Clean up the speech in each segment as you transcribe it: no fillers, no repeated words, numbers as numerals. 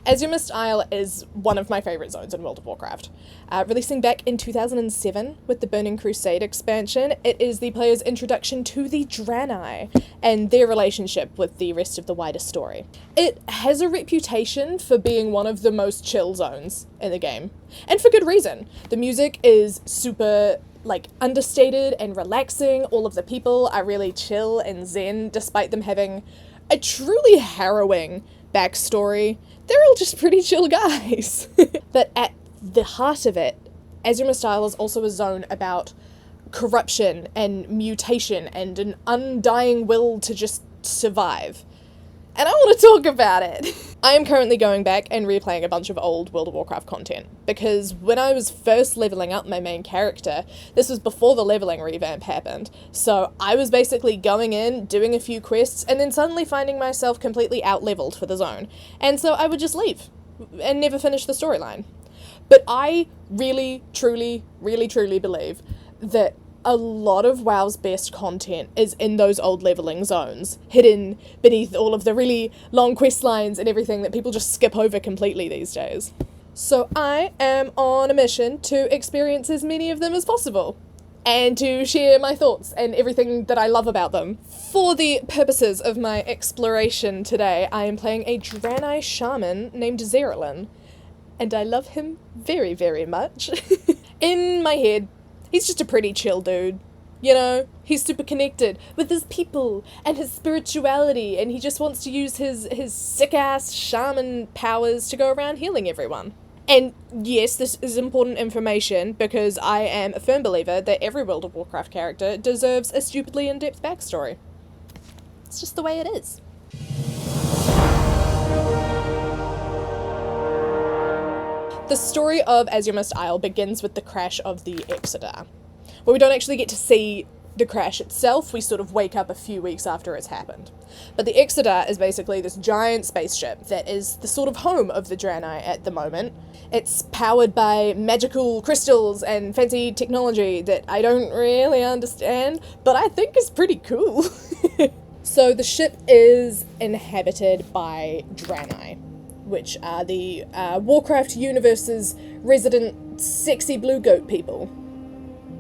Azuremyst Isle is one of my favourite zones in World of Warcraft. Releasing back in 2007 with the Burning Crusade expansion, it is the player's introduction to the Draenei and their relationship with the rest of the wider story. It has a reputation for being one of the most chill zones in the game, and for good reason. The music is super understated and relaxing. All of the people are really chill and zen, despite them having a truly harrowing backstory. They're all just pretty chill guys. But at the heart of it, Azuremyst Isle is also a zone about corruption and mutation and an undying will to just survive. And I want to talk about it. I am currently going back and replaying a bunch of old World of Warcraft content, because when I was first leveling up my main character, this was before the leveling revamp happened, so I was basically going in, doing a few quests, and then suddenly finding myself completely out-leveled for the zone, and so I would just leave, and never finish the storyline. But I really, truly believe that a lot of WoW's best content is in those old leveling zones, hidden beneath all of the really long quest lines and everything that people just skip over completely these days. So I am on a mission to experience as many of them as possible, and to share my thoughts and everything that I love about them. For the purposes of my exploration today, I am playing a Draenei shaman named Zerylin, and I love him very, very much. In my head, he's just a pretty chill dude, you know? He's super connected with his people and his spirituality, and he just wants to use his sick-ass shaman powers to go around healing everyone. And yes, this is important information, because I am a firm believer that every World of Warcraft character deserves a stupidly in-depth backstory. It's just the way it is. The story of Azuremyst Isle begins with the crash of the Exodar. Well, we don't actually get to see the crash itself, we sort of wake up a few weeks after it's happened. But the Exodar is basically this giant spaceship that is the sort of home of the Draenei at the moment. It's powered by magical crystals and fancy technology that I don't really understand, but I think is pretty cool. So the ship is inhabited by Draenei, which are the Warcraft universe's resident sexy blue goat people.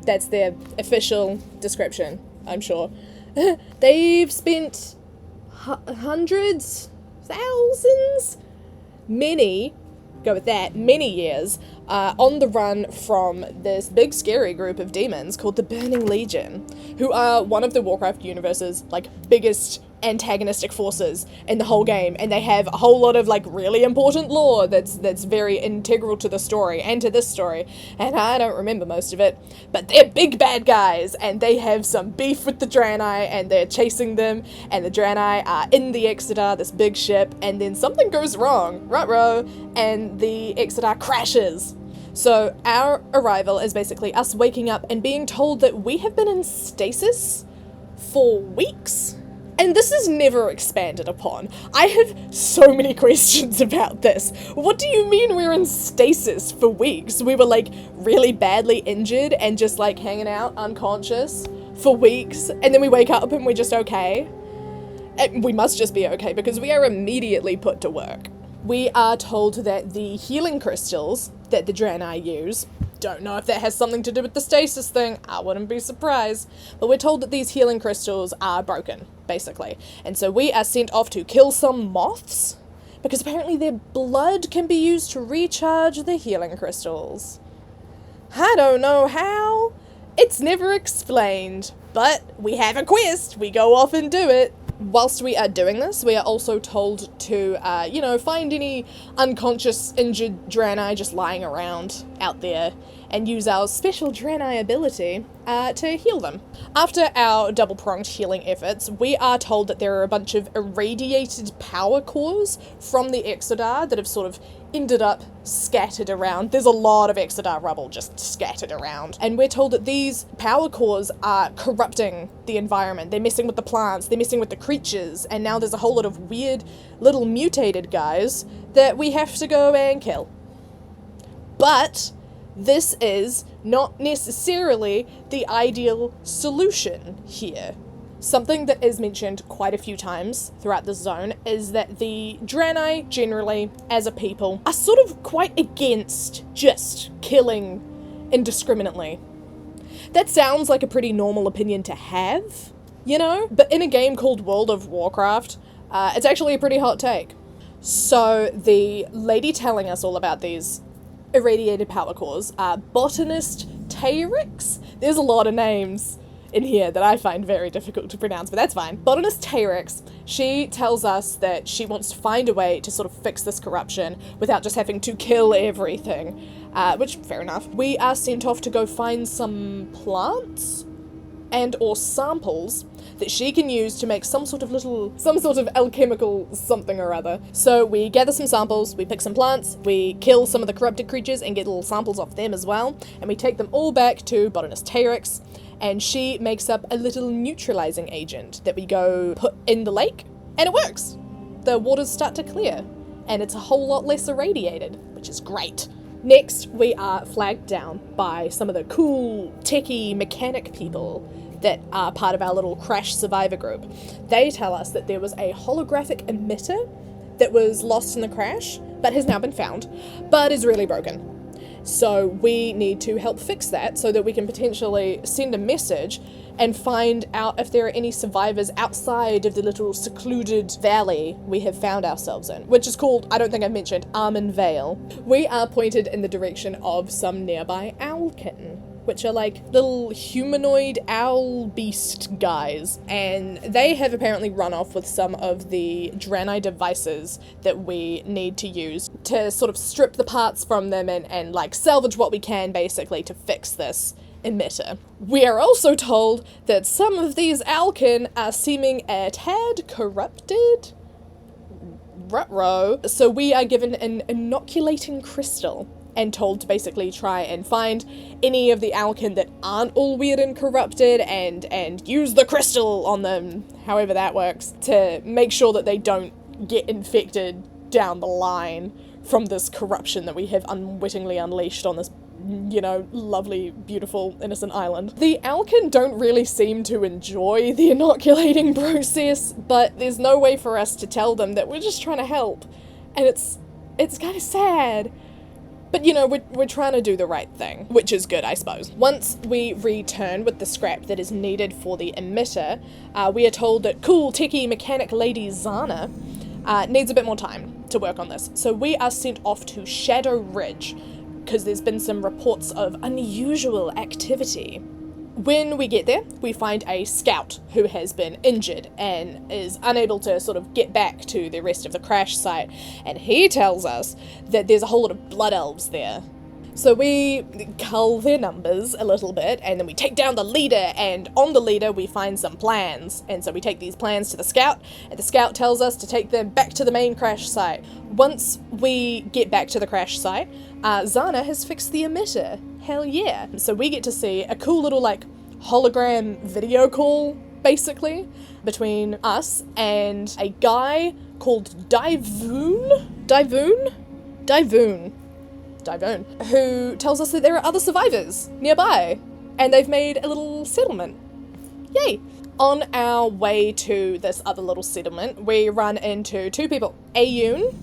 That's their official description, I'm sure. They've spent hundreds, thousands, many years on the run from this big scary group of demons called the Burning Legion, who are one of the Warcraft universe's biggest antagonistic forces in the whole game, and they have a whole lot of really important lore that's very integral to the story and to this story, and I don't remember most of it, but they're big bad guys, and they have some beef with the Draenei, and they're chasing them, and the Draenei are in the Exodar, this big ship, and then something goes wrong, ruh-roh, and the Exodar crashes. So our arrival is basically us waking up and being told that we have been in stasis for weeks. And this is never expanded upon. I have so many questions about this. What do you mean we're in stasis for weeks? We were really badly injured and just hanging out unconscious for weeks, and then we wake up and we're just okay? And we must just be okay, because we are immediately put to work. We are told that the healing crystals that the Draenei use, don't know if that has something to do with the stasis thing, I wouldn't be surprised, but we're told that these healing crystals are broken, basically. And so we are sent off to kill some moths, because apparently their blood can be used to recharge the healing crystals. I don't know how, it's never explained, but we have a quest, we go off and do it. Whilst we are doing this, we are also told to, find any unconscious, injured Draenei just lying around out there and use our special Draenei ability to heal them. After our double-pronged healing efforts, we are told that there are a bunch of irradiated power cores from the Exodar that have sort of ended up scattered around. There's a lot of Exodar rubble just scattered around. And we're told that these power cores are corrupting the environment. They're messing with the plants, they're messing with the creatures, and now there's a whole lot of weird little mutated guys that we have to go and kill. But this is not necessarily the ideal solution here. Something that is mentioned quite a few times throughout this zone is that the Draenei, generally, as a people, are sort of quite against just killing indiscriminately. That sounds like a pretty normal opinion to have, you know? But in a game called World of Warcraft, it's actually a pretty hot take. So the lady telling us all about these irradiated power cores are Botanist Tayrix. There's a lot of names in here that I find very difficult to pronounce, but that's fine. Botanist Tayrix, she tells us that she wants to find a way to sort of fix this corruption without just having to kill everything, which, fair enough. We are sent off to go find some plants and or samples that she can use to make some sort of alchemical something or other. So we gather some samples, we pick some plants, we kill some of the corrupted creatures and get little samples off them as well, and we take them all back to Botanist Tayrix, and she makes up a little neutralizing agent that we go put in the lake, and it works. The waters start to clear, and it's a whole lot less irradiated, which is great. Next, we are flagged down by some of the cool, techie mechanic people that are part of our little crash survivor group. They tell us that there was a holographic emitter that was lost in the crash, but has now been found, but is really broken. So we need to help fix that so that we can potentially send a message and find out if there are any survivors outside of the little secluded valley we have found ourselves in, which is called, I don't think I mentioned, Armen Vale. We are pointed in the direction of some nearby owlkin, which are like little humanoid owl beast guys, and they have apparently run off with some of the Draenei devices that we need to use to sort of strip the parts from them and like salvage what we can basically to fix this emitter. We are also told that some of these owlkin are seeming a tad corrupted. Ruh-roh. So we are given an inoculating crystal and told to basically try and find any of the owlkin that aren't all weird and corrupted and use the crystal on them, however that works, to make sure that they don't get infected down the line from this corruption that we have unwittingly unleashed on this, you know, lovely, beautiful, innocent island. The owlkin don't really seem to enjoy the inoculating process, but there's no way for us to tell them that we're just trying to help, and it's kind of sad. But, you know, we're trying to do the right thing, which is good, I suppose. Once we return with the scrap that is needed for the emitter, we are told that cool, techie mechanic lady Zana needs a bit more time to work on this. So we are sent off to Shadow Ridge, because there's been some reports of unusual activity. When we get there, we find a scout who has been injured and is unable to sort of get back to the rest of the crash site, and he tells us that there's a whole lot of blood elves there. So we cull their numbers a little bit, and then we take down the leader, and on the leader we find some plans. And so we take these plans to the scout, and the scout tells us to take them back to the main crash site. Once we get back to the crash site, Zana has fixed the emitter. Hell yeah. So we get to see a cool little, like, hologram video call, basically, between us and a guy called Divoon, who tells us that there are other survivors nearby, and they've made a little settlement. Yay! On our way to this other little settlement, we run into two people. Ayun,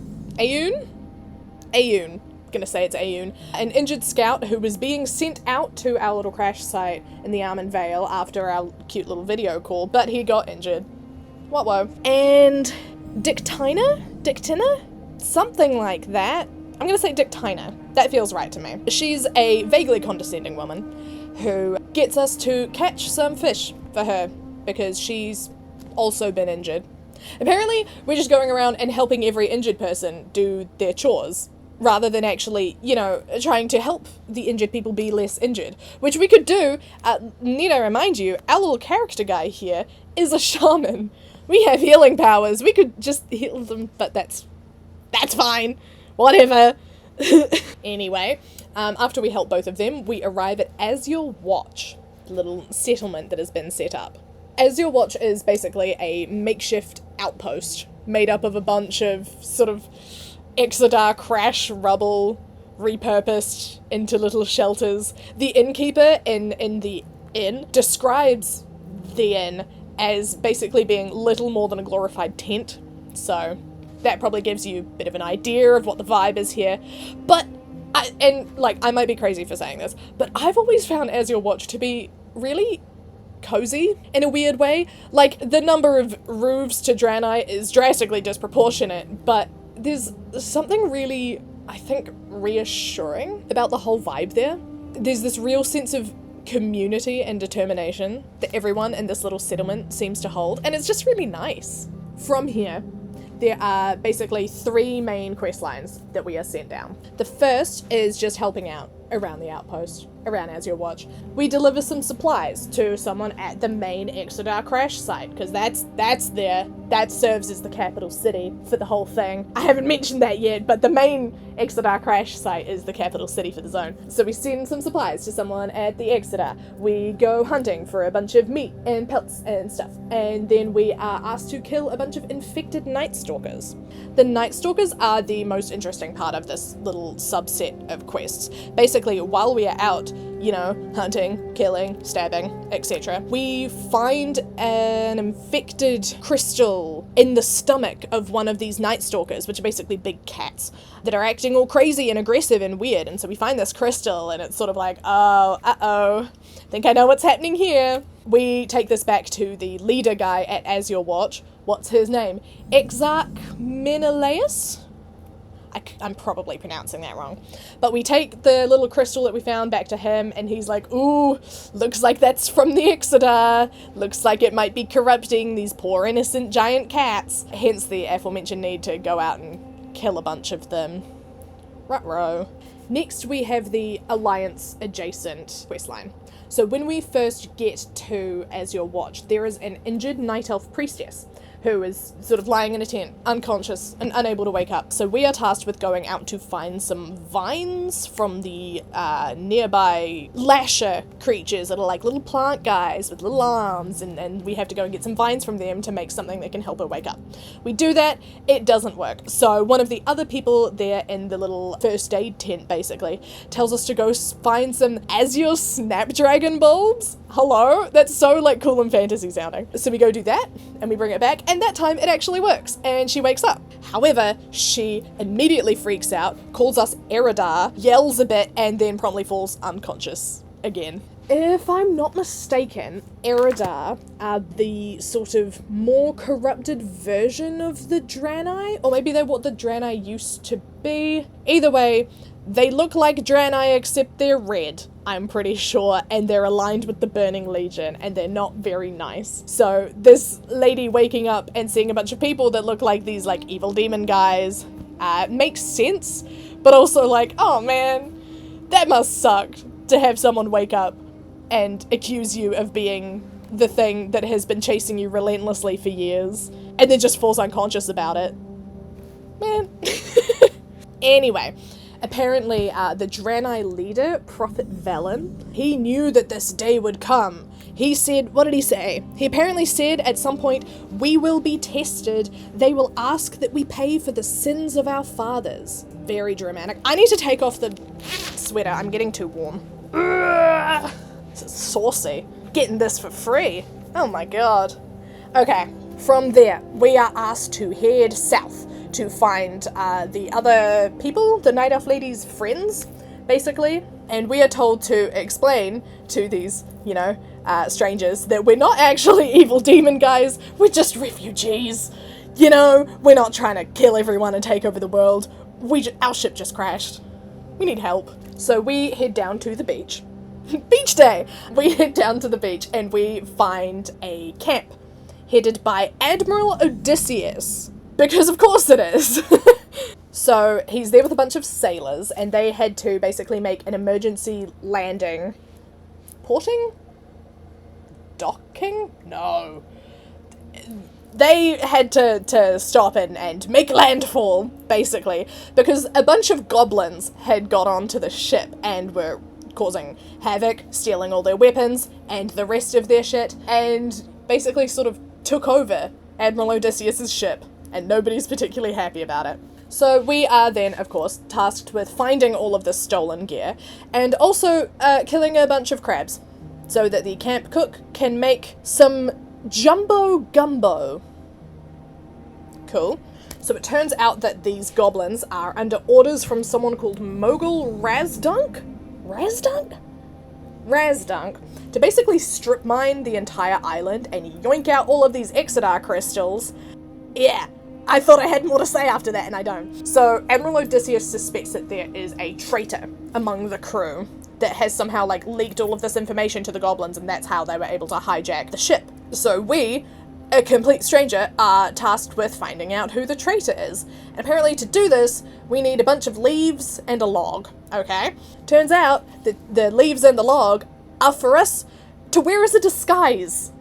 gonna say it's Ayun, an injured scout who was being sent out to our little crash site in the Armen Vale after our cute little video call, but he got injured. What woe. And Dictina? Something like that. I'm gonna say Dictina. That feels right to me. She's a vaguely condescending woman who gets us to catch some fish for her because she's also been injured. Apparently, we're just going around and helping every injured person do their chores, rather than actually, you know, trying to help the injured people be less injured, which we could do. Need I remind you, our little character guy here is a shaman. We have healing powers. We could just heal them, but that's fine. Whatever. Anyway, after we help both of them, we arrive at Azure Watch, the little settlement that has been set up. Azure Watch is basically a makeshift outpost made up of a bunch of sort of Exodar crash rubble repurposed into little shelters. The innkeeper in the inn describes the inn as basically being little more than a glorified tent. So that probably gives you a bit of an idea of what the vibe is here. But, I might be crazy for saying this, but I've always found Azure Watch to be really cozy in a weird way. Like, the number of roofs to Draenei is drastically disproportionate, but there's something really, I think, reassuring about the whole vibe there. There's this real sense of community and determination that everyone in this little settlement seems to hold, and it's just really nice. From here, there are basically 3 main quest lines that we are sent down. The first is just helping out around the outpost, around Azure Watch. We deliver some supplies to someone at the main Exodar crash site, because that's there. That serves as the capital city for the whole thing. I haven't mentioned that yet, but the main Exodar crash site is the capital city for the zone. So we send some supplies to someone at the Exodar. We go hunting for a bunch of meat and pelts and stuff. And then we are asked to kill a bunch of infected Night Stalkers. The Night Stalkers are the most interesting part of this little subset of quests. Basically, while we are out, hunting, killing, stabbing, etc., we find an infected crystal in the stomach of one of these Night Stalkers, which are basically big cats that are acting all crazy and aggressive and weird. And so we find this crystal, and it's sort of like, oh, think I know what's happening here. We take this back to the leader guy at Azure Watch. What's his name? Exarch Menelaus? I'm probably pronouncing that wrong. But we take the little crystal that we found back to him, and he's like, ooh, looks like that's from the Exodar. Looks like it might be corrupting these poor innocent giant cats. Hence the aforementioned need to go out and kill a bunch of them. Ruh-roh. Next we have the Alliance adjacent questline. So when we first get to Azure Watch, there is an injured Night Elf priestess who is sort of lying in a tent, unconscious and unable to wake up. So we are tasked with going out to find some vines from the nearby lasher creatures that are like little plant guys with little arms, and we have to go and get some vines from them to make something that can help her wake up. We do that, it doesn't work. So one of the other people there in the little first aid tent basically tells us to go find some Azure Snapdragon bulbs. Hello? That's so like cool and fantasy sounding. So we go do that, and we bring it back, and that time it actually works, and she wakes up. However, she immediately freaks out, calls us Eridar, yells a bit, and then promptly falls unconscious again. If I'm not mistaken, Eridar are the sort of more corrupted version of the Draenei, or maybe they're what the Draenei used to be. Either way, they look like Draenei except they're red, I'm pretty sure, and they're aligned with the Burning Legion, and they're not very nice. So this lady waking up and seeing a bunch of people that look like these like evil demon guys makes sense, but also like, oh man, that must suck to have someone wake up and accuse you of being the thing that has been chasing you relentlessly for years, and then just falls unconscious about it. Man. Anyway, apparently the Draenei leader, Prophet Velen, he knew that this day would come. He said, what did he say? He apparently said at some point, we will be tested. They will ask that we pay for the sins of our fathers. Very dramatic. I need to take off the sweater. I'm getting too warm. Ugh. This is saucy. Getting this for free. Oh my god. Okay, from there, we are asked to head south to find the other people, the Night Elf lady's friends, basically. And we are told to explain to these, strangers that we're not actually evil demon guys, we're just refugees. We're not trying to kill everyone and take over the world. Our ship just crashed. We need help. So we head down to the beach. Beach day! We head down to the beach and we find a camp headed by Admiral Odysseus. Because of course it is. So he's there with a bunch of sailors, and they had to basically make an emergency landing. Porting? Docking? No. They had to stop and make landfall, basically, because a bunch of goblins had got onto the ship and were causing havoc, stealing all their weapons and the rest of their shit, and basically sort of took over Admiral Odysseus' ship, and nobody's particularly happy about it. So we are then, of course, tasked with finding all of this stolen gear, and also killing a bunch of crabs, so that the camp cook can make some Jumbo Gumbo. Cool. So it turns out that these goblins are under orders from someone called Mogul Razdunk? Razdunk, to basically strip mine the entire island and yoink out all of these Exodar crystals. Yeah, I thought I had more to say after that, and I don't. So Admiral Odysseus suspects that there is a traitor among the crew that has somehow, like, leaked all of this information to the goblins, and that's how they were able to hijack the ship. So we, a complete stranger, are tasked with finding out who the traitor is. And apparently to do this, we need a bunch of leaves and a log, okay? Turns out that the leaves and the log are for us to wear as a disguise.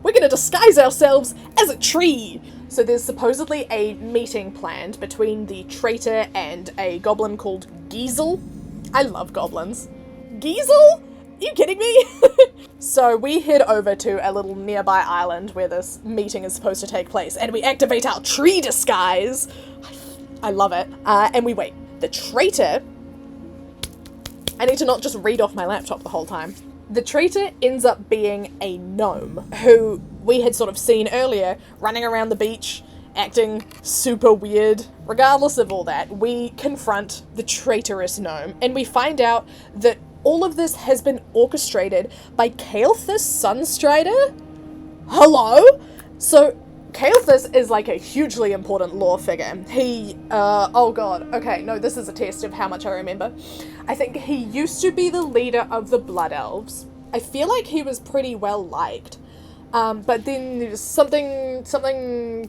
We're gonna disguise ourselves as a tree. So there's supposedly a meeting planned between the traitor and a goblin called Giesel. I love goblins. Giesel? Are you kidding me? So we head over to a little nearby island where this meeting is supposed to take place, and we activate our tree disguise. I love it. And we wait. The traitor... I need to not just read off my laptop the whole time. The traitor ends up being a gnome, who we had sort of seen earlier, running around the beach, acting super weird. Regardless of all that, we confront the traitorous gnome, and we find out that all of this has been orchestrated by Kael'thas Sunstrider? Hello? So, Kael'thas is like a hugely important lore figure. He, oh god, okay, no, this is a test of how much I remember. I think he used to be the leader of the Blood Elves. I feel like he was pretty well liked. But then there's something,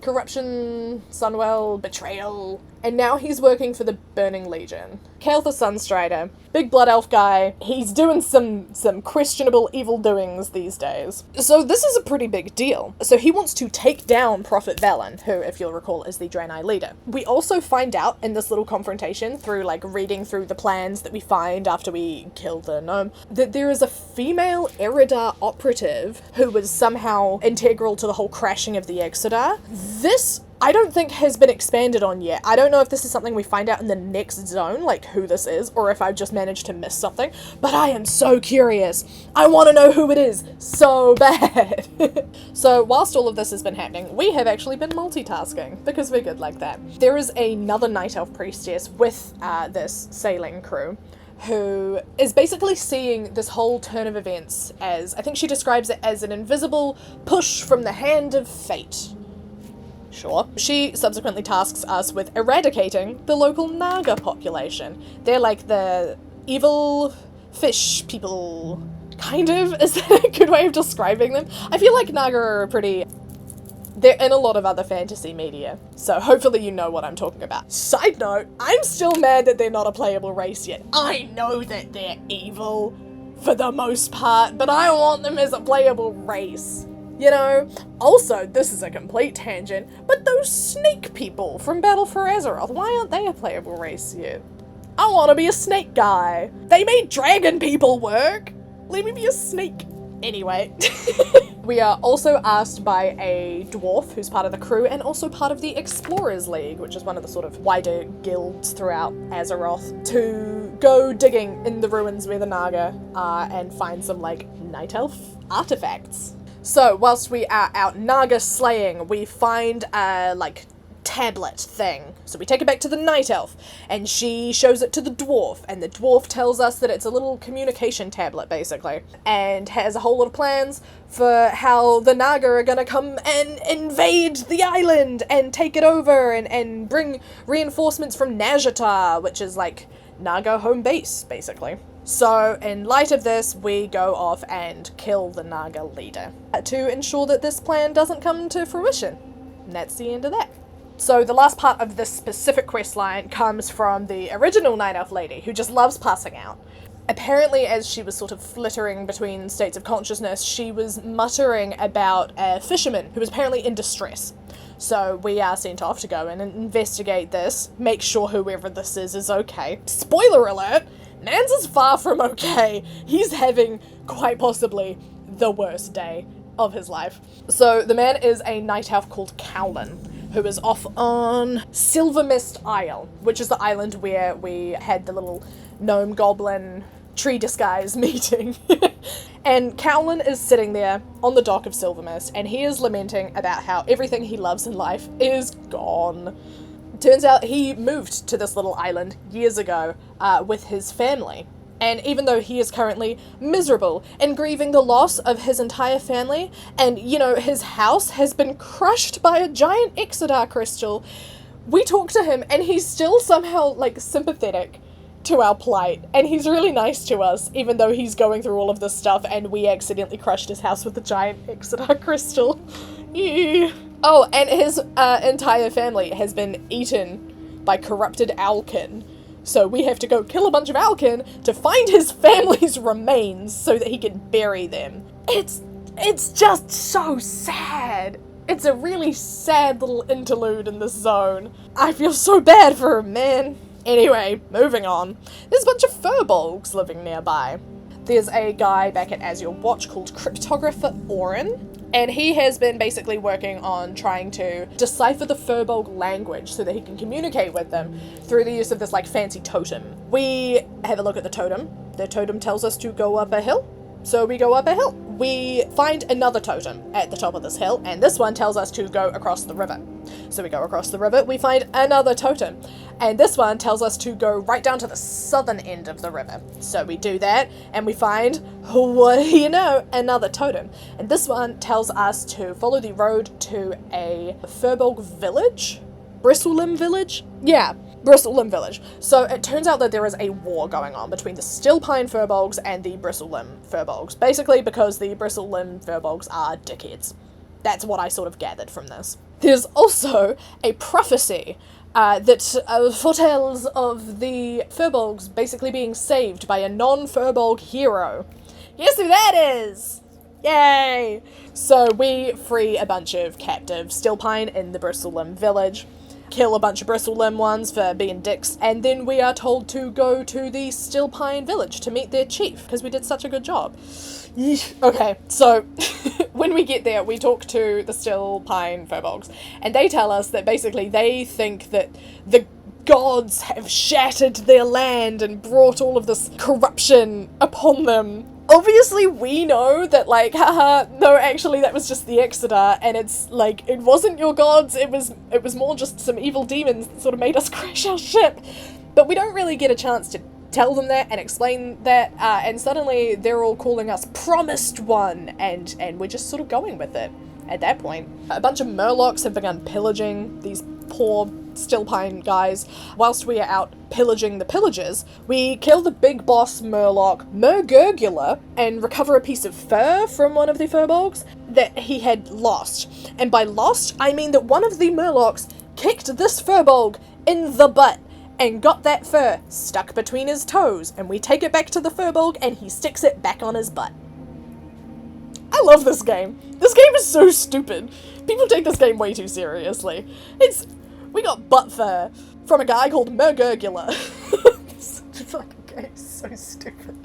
corruption, Sunwell, betrayal, and now he's working for the Burning Legion. Kael'thas Sunstrider, big blood elf guy, he's doing some questionable evil doings these days. So this is a pretty big deal. So he wants to take down Prophet Velen, who, if you'll recall, is the Draenei leader. We also find out in this little confrontation, through like reading through the plans that we find after we kill the gnome, that there is a female Eridar operative who was somehow integral to the whole crashing of the Exodar. This, I don't think, has been expanded on yet. I don't know if this is something we find out in the next zone, like who this is, or if I've just managed to miss something, but I am so curious. I want to know who it is so bad. So whilst all of this has been happening, we have actually been multitasking, because we're good like that. There is another Night Elf priestess with this sailing crew, who is basically seeing this whole turn of events as, I think she describes it as an invisible push from the hand of fate. Sure. She subsequently tasks us with eradicating the local Naga population. They're like the evil fish people, kind of. Is that a good way of describing them? I feel like Naga are pretty... They're in a lot of other fantasy media, so hopefully you know what I'm talking about. Side note, I'm still mad that they're not a playable race yet. I know that they're evil, for the most part, but I want them as a playable race. You know? Also, this is a complete tangent, but those snake people from Battle for Azeroth, why aren't they a playable race yet? I want to be a snake guy. They made dragon people work. Let me be a snake. Anyway. We are also asked by a dwarf who's part of the crew and also part of the Explorers League, which is one of the sort of wider guilds throughout Azeroth, to go digging in the ruins where the Naga are and find some, like, night elf artifacts. So, whilst we are out Naga slaying, we find a, like, tablet thing. So we take it back to the night elf, and she shows it to the dwarf, and the dwarf tells us that it's a little communication tablet, basically, and has a whole lot of plans for how the Naga are gonna come and invade the island and take it over and bring reinforcements from Nazjatar, which is like Naga home base, basically. So, in light of this, we go off and kill the Naga leader to ensure that this plan doesn't come to fruition. And that's the end of that. So the last part of this specific questline comes from the original Night Elf lady, who just loves passing out. Apparently, as she was sort of flittering between states of consciousness, she was muttering about a fisherman who was apparently in distress. So we are sent off to go and investigate this, make sure whoever this is okay. Spoiler alert! Nans is far from okay. He's having, quite possibly, the worst day of his life. So the man is a night elf called Cowlin, who is off on Silvermist Isle, which is the island where we had the little gnome goblin tree disguise meeting. And Cowlin is sitting there on the dock of Silvermist, and he is lamenting about how everything he loves in life is gone. Turns out he moved to this little island years ago with his family. And even though he is currently miserable and grieving the loss of his entire family, and, you know, his house has been crushed by a giant Exodar crystal, we talk to him and he's still somehow, like, sympathetic to our plight. And he's really nice to us, even though he's going through all of this stuff and we accidentally crushed his house with a giant Exodar crystal. Yeah. Oh, and his entire family has been eaten by corrupted Alkin. So we have to go kill a bunch of Alkin to find his family's remains so that he can bury them. It's just so sad. It's a really sad little interlude in this zone. I feel so bad for him, man. Anyway, moving on. There's a bunch of Furbolgs living nearby. There's a guy back at Azure Watch called Cryptographer Orin, and he has been basically working on trying to decipher the Furbolg language so that he can communicate with them through the use of this, like, fancy totem. We have a look at the totem. The totem tells us to go up a hill, so we go up a hill. We find another totem at the top of this hill, and this one tells us to go across the river. So we go across the river, we find another totem, and this one tells us to go right down to the southern end of the river. So we do that, and we find, what do you know, another totem. And this one tells us to follow the road to a Furbolg village? Bristlelim village? Yeah, Bristlelim village. So it turns out that there is a war going on between the Stillpine Furbolgs and the Bristlelim Furbolgs. Basically because the Bristlelim Furbolgs are dickheads. That's what I sort of gathered from this. There's also a prophecy that foretells of the Furbolgs basically being saved by a non-Furbolg hero. Guess who that is? Yay! So we free a bunch of captive Stillpine in the Bristlelim village, kill a bunch of Bristlelim ones for being dicks, and then we are told to go to the Stillpine village to meet their chief, because we did such a good job. Okay, so when we get there, we talk to the Stillpine Furbolgs, and they tell us that basically they think that the gods have shattered their land and brought all of this corruption upon them. Obviously, we know that, like, haha, no, actually, that was just the Exodar, and it's, like, it wasn't your gods, it was more just some evil demons that sort of made us crash our ship. But we don't really get a chance to tell them that and explain that, and suddenly they're all calling us Promised One, and we're just sort of going with it at that point. A bunch of Murlocs have begun pillaging these poor Stillpine guys. Whilst we are out pillaging the pillagers, we kill the big boss Murloc, Murgurgula, and recover a piece of fur from one of the Furbolgs that he had lost. And by lost, I mean that one of the Murlocs kicked this Furbolg in the butt and got that fur stuck between his toes, and we take it back to the Furbolg and he sticks it back on his butt. I love this game. This game is so stupid. People take this game way too seriously. We got butt fur from a guy called Murgurgula. This fucking game is so stupid.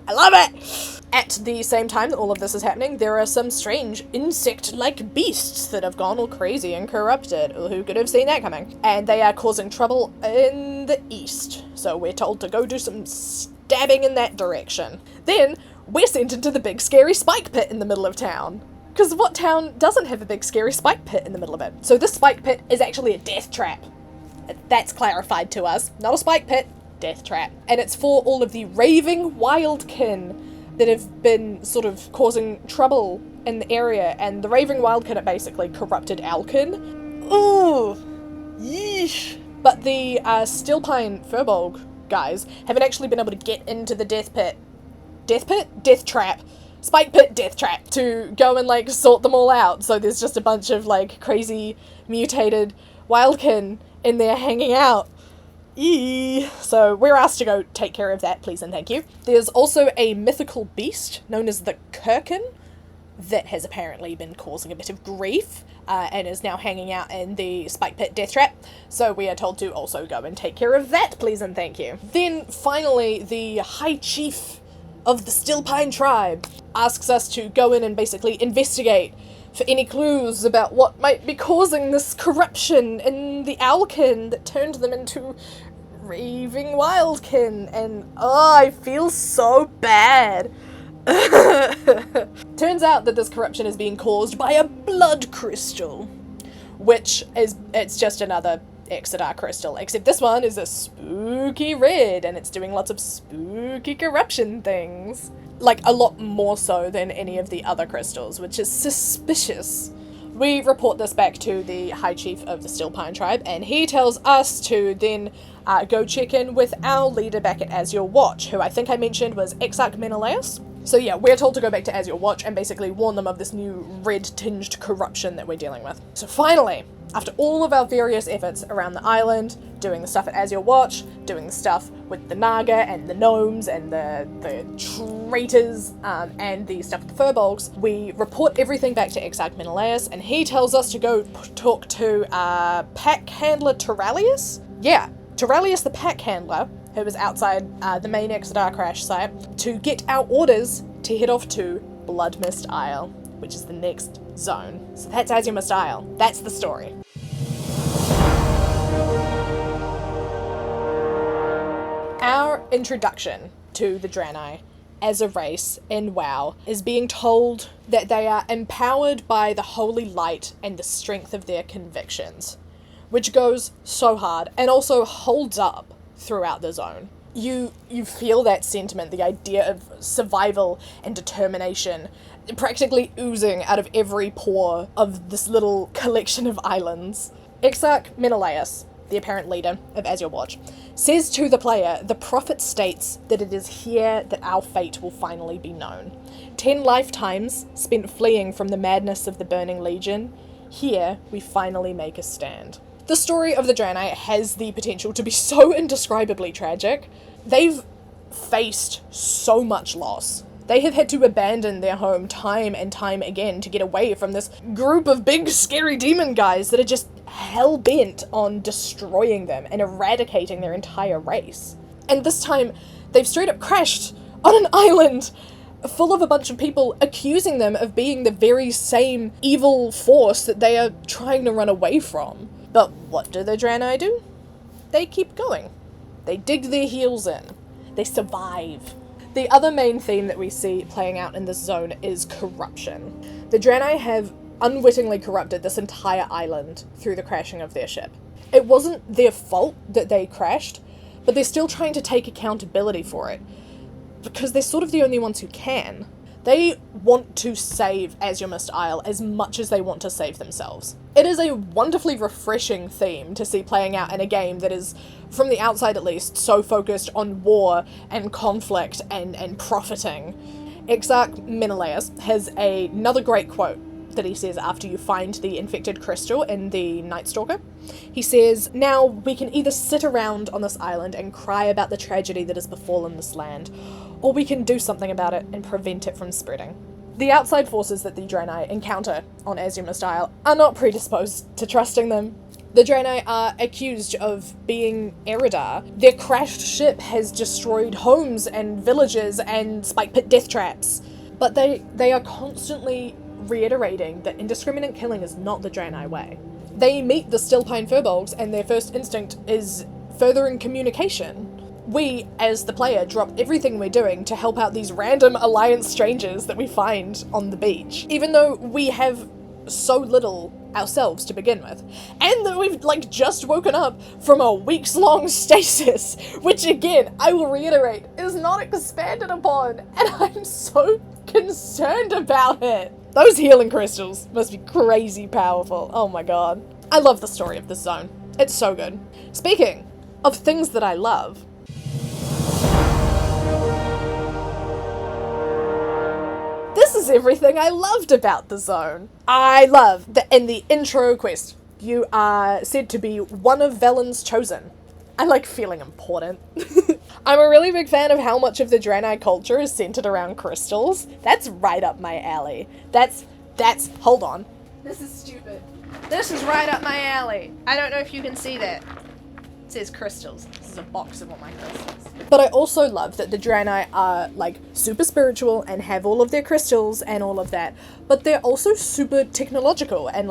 I love it! At the same time that all of this is happening, there are some strange insect-like beasts that have gone all crazy and corrupted. Who could have seen that coming? And they are causing trouble in the east. So we're told to go do some stabbing in that direction. Then we're sent into the big scary spike pit in the middle of town. Because what town doesn't have a big scary spike pit in the middle of it? So this spike pit is actually a death trap. That's clarified to us. Not a spike pit, death trap. And it's for all of the raving wildkin that have been sort of causing trouble in the area. And the raving wildkin are basically corrupted Alkin. Ooh, yeesh. But the Stillpine Furbolg guys haven't actually been able to get into the death pit. Death pit? Death trap. Spike pit death trap to go and, like, sort them all out. So there's just a bunch of, like, crazy mutated wildkin in there hanging out. Eee. So we're asked to go take care of that, please and thank you. There's also a mythical beast known as the Kirkin that has apparently been causing a bit of grief and is now hanging out in the spike pit death trap. So we are told to also go and take care of that, please and thank you. Then finally, the High Chief of the Stillpine tribe asks us to go in and basically investigate for any clues about what might be causing this corruption in the Alkin that turned them into raving wildkin. And oh, I feel so bad. Turns out that this corruption is being caused by a blood crystal, which it's just another Exodar crystal, except this one is a spooky red and it's doing lots of spooky corruption things. Like, a lot more so than any of the other crystals, which is suspicious. We report this back to the High Chief of the Stillpine tribe, and he tells us to then go check in with our leader back at Azure Watch, who I think I mentioned was Exarch Menelaus. So yeah, we're told to go back to Azure Watch and basically warn them of this new red-tinged corruption that we're dealing with. So finally, after all of our various efforts around the island, doing the stuff at Azure Watch, doing the stuff with the Naga and the gnomes and the traitors, and the stuff with the Furbolgs, we report everything back to Exarch Menelaus, and he tells us to go talk to pack handler Turalius? Yeah, Turalius the pack handler, who was outside the main Exodar crash site, to get our orders to head off to Bloodmist Isle, which is the next zone. So that's Azuremyst Isle. That's the story. Our introduction to the Draenei as a race in WoW is being told that they are empowered by the holy light and the strength of their convictions, which goes so hard and also holds up throughout the zone. You feel that sentiment, the idea of survival and determination, practically oozing out of every pore of this little collection of islands. Exarch Menelaus, the apparent leader of Azure Watch, says to the player, the prophet states that it is here that our fate will finally be known. 10 lifetimes spent fleeing from the madness of the Burning Legion, here we finally make a stand. The story of the Draenei has the potential to be so indescribably tragic. They've faced so much loss. They have had to abandon their home time and time again to get away from this group of big scary demon guys that are just hell-bent on destroying them and eradicating their entire race. And this time, they've straight up crashed on an island full of a bunch of people accusing them of being the very same evil force that they are trying to run away from. But what do the Draenei do? They keep going. They dig their heels in. They survive. The other main theme that we see playing out in this zone is corruption. The Draenei have unwittingly corrupted this entire island through the crashing of their ship. It wasn't their fault that they crashed, but they're still trying to take accountability for it, because they're sort of the only ones who can. They want to save Azuremyst Isle as much as they want to save themselves. It is a wonderfully refreshing theme to see playing out in a game that is, from the outside at least, so focused on war and conflict and profiting. Exarch Menelaus has another great quote that he says after you find the infected crystal in the Night Stalker. He says, "Now we can either sit around on this island and cry about the tragedy that has befallen this land, or we can do something about it and prevent it from spreading." The outside forces that the Draenei encounter on Azuremyst Isle are not predisposed to trusting them. The Draenei are accused of being Eridar. Their crashed ship has destroyed homes and villages and spike pit death traps. But they are constantly reiterating that indiscriminate killing is not the Draenei way. They meet the Stillpine Furbolgs and their first instinct is furthering communication. We, as the player, drop everything we're doing to help out these random alliance strangers that we find on the beach, even though we have so little ourselves to begin with. And that we've, just woken up from a weeks-long stasis, which again, I will reiterate, is not expanded upon, and I'm so concerned about it. Those healing crystals must be crazy powerful. Oh my god. I love the story of this zone. It's so good. Speaking of things that I love, this is everything I loved about the zone. I love that in the intro quest, you are said to be one of Velen's chosen. I like feeling important. I'm a really big fan of how much of the Draenei culture is centered around crystals. That's right up my alley. That's, hold on. This is stupid. This is right up my alley. I don't know if you can see that. It says crystals. This is a box of all my crystals. But I also love that the Draenei are, super spiritual and have all of their crystals and all of that. But they're also super technological and,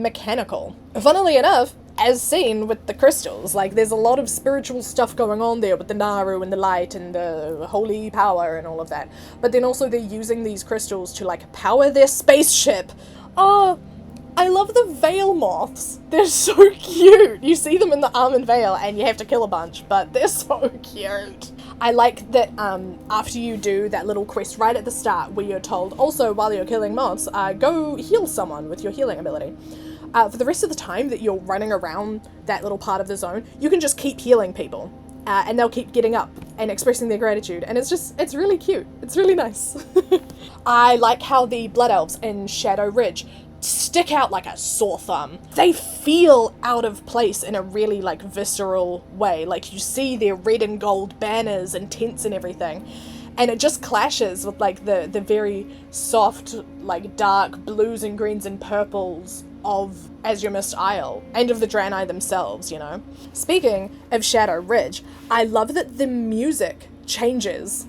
mechanical. Funnily enough, as seen with the crystals. Like, there's a lot of spiritual stuff going on there with the Naru and the light and the holy power and all of that. But then also they're using these crystals to, like, power their spaceship. Oh, I love the Veil moths. They're so cute. You see them in the Almond Vale and you have to kill a bunch, but they're so cute. I like that after you do that little quest right at the start where you're told, also while you're killing moths, go heal someone with your healing ability. For the rest of the time that you're running around that little part of the zone, you can just keep healing people. And they'll keep getting up and expressing their gratitude. And it's really cute. It's really nice. I like how the Blood Elves in Shadow Ridge stick out like a sore thumb. They feel out of place in a really, like, visceral way. Like, you see their red and gold banners and tents and everything. And it just clashes with, like, the very soft, like, dark blues and greens and purples of Azuremyst Isle, and of the Draenei themselves, you know. Speaking of Shadow Ridge, I love that the music changes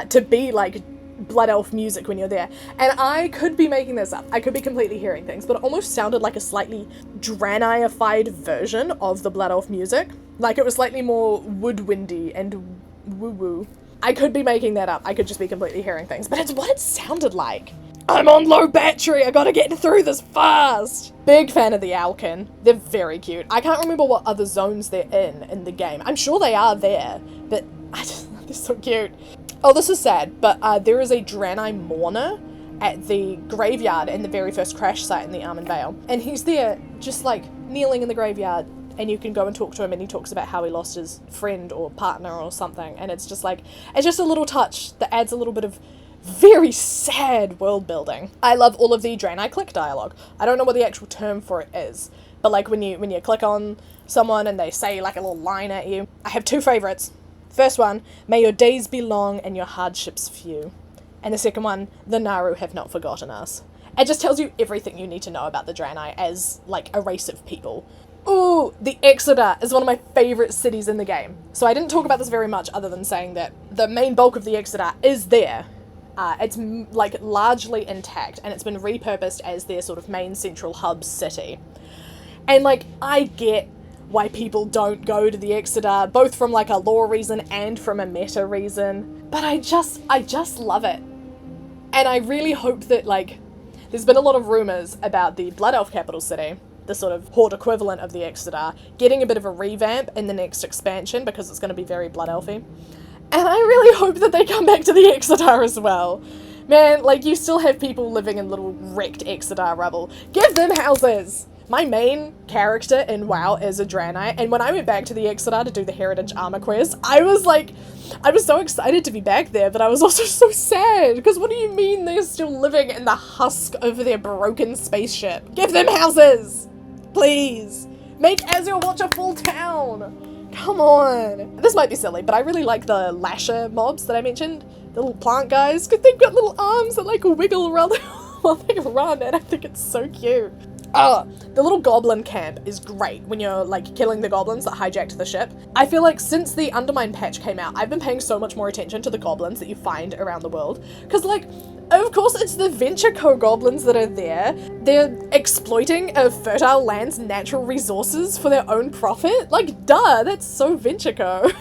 to be, like, Blood Elf music when you're there. And I could be making this up. I could be completely hearing things, but it almost sounded like a slightly Draenei-ified version of the Blood Elf music. Like, it was slightly more woodwindy and woo-woo. I could be making that up. I could just be completely hearing things, but it's what it sounded like. I'm on low battery, I gotta get through this fast! Big fan of the Alkin. They're very cute. I can't remember what other zones they're in the game. I'm sure they are there, but they're so cute. Oh, this is sad, but there is a Draenei mourner at the graveyard in the very first crash site in the Almond Vale. And he's there, just like, kneeling in the graveyard, and you can go and talk to him, and he talks about how he lost his friend or partner or something, and it's just like, it's just a little touch that adds a little bit of very sad world building. I love all of the Draenei click dialogue. I don't know what the actual term for it is, but like when you click on someone and they say like a little line at you. I have two favourites. First one, may your days be long and your hardships few. And the second one, the Naru have not forgotten us. It just tells you everything you need to know about the Draenei as like a race of people. Ooh, the Exeter is one of my favourite cities in the game. So I didn't talk about this very much other than saying that the main bulk of the Exeter is there. It's like largely intact, and it's been repurposed as their sort of main central hub city. And like, I get why people don't go to the Exeter, both from like a lore reason and from a meta reason, but I just love it. And I really hope that, like, there's been a lot of rumours about the Blood Elf capital city, the sort of horde equivalent of the Exeter, getting a bit of a revamp in the next expansion because it's going to be very Blood Elfy. And I really hope that they come back to the Exeter as well. Man, like, you still have people living in little wrecked Exeter rubble. Give them houses! My main character in WoW is a Draenei, and when I went back to the Exeter to do the Heritage Armor quest, I was so excited to be back there, but I was also so sad, because what do you mean they're still living in the husk of their broken spaceship? Give them houses! Please! Make Azure watch a full town! Come on! This might be silly, but I really like the Lasher mobs that I mentioned. The little plant guys, because they've got little arms that like wiggle around while they run, and I think it's so cute. Oh, the little goblin camp is great when you're like killing the goblins that hijacked the ship. I feel like since the Undermine patch came out, I've been paying so much more attention to the goblins that you find around the world. Because like, of course it's the Venture Co goblins that are there. They're exploiting a fertile land's natural resources for their own profit. Like, duh, that's so Venture Co.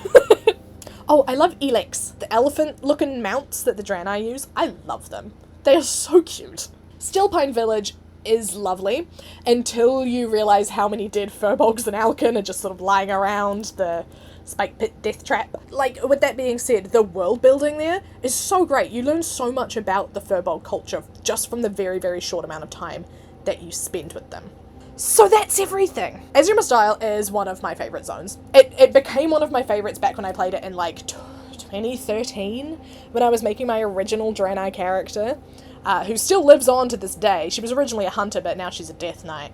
Oh, I love Elex, the elephant-looking mounts that the Draenei use. I love them. They are so cute. Steelpine Village is lovely until you realise how many dead Furbolgs and Alkin are just sort of lying around the Spike Pit Death Trap. Like, with that being said, the world building there is so great. You learn so much about the Furbolg culture just from the very, very short amount of time that you spend with them. So that's everything. Azuremyst Isle is one of my favourite zones. It became one of my favourites back when I played it in like 2013, when I was making my original Draenei character, who still lives on to this day. She was originally a hunter, but now she's a death knight.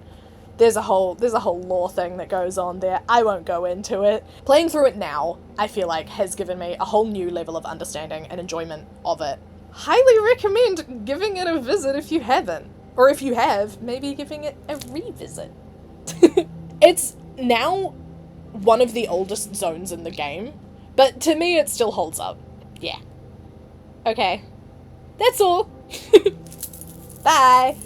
There's a whole lore thing that goes on there. I won't go into it. Playing through it now, I feel like, has given me a whole new level of understanding and enjoyment of it. Highly recommend giving it a visit if you haven't. Or if you have, maybe giving it a revisit. It's now one of the oldest zones in the game, but to me it still holds up. Yeah. Okay. That's all. Bye.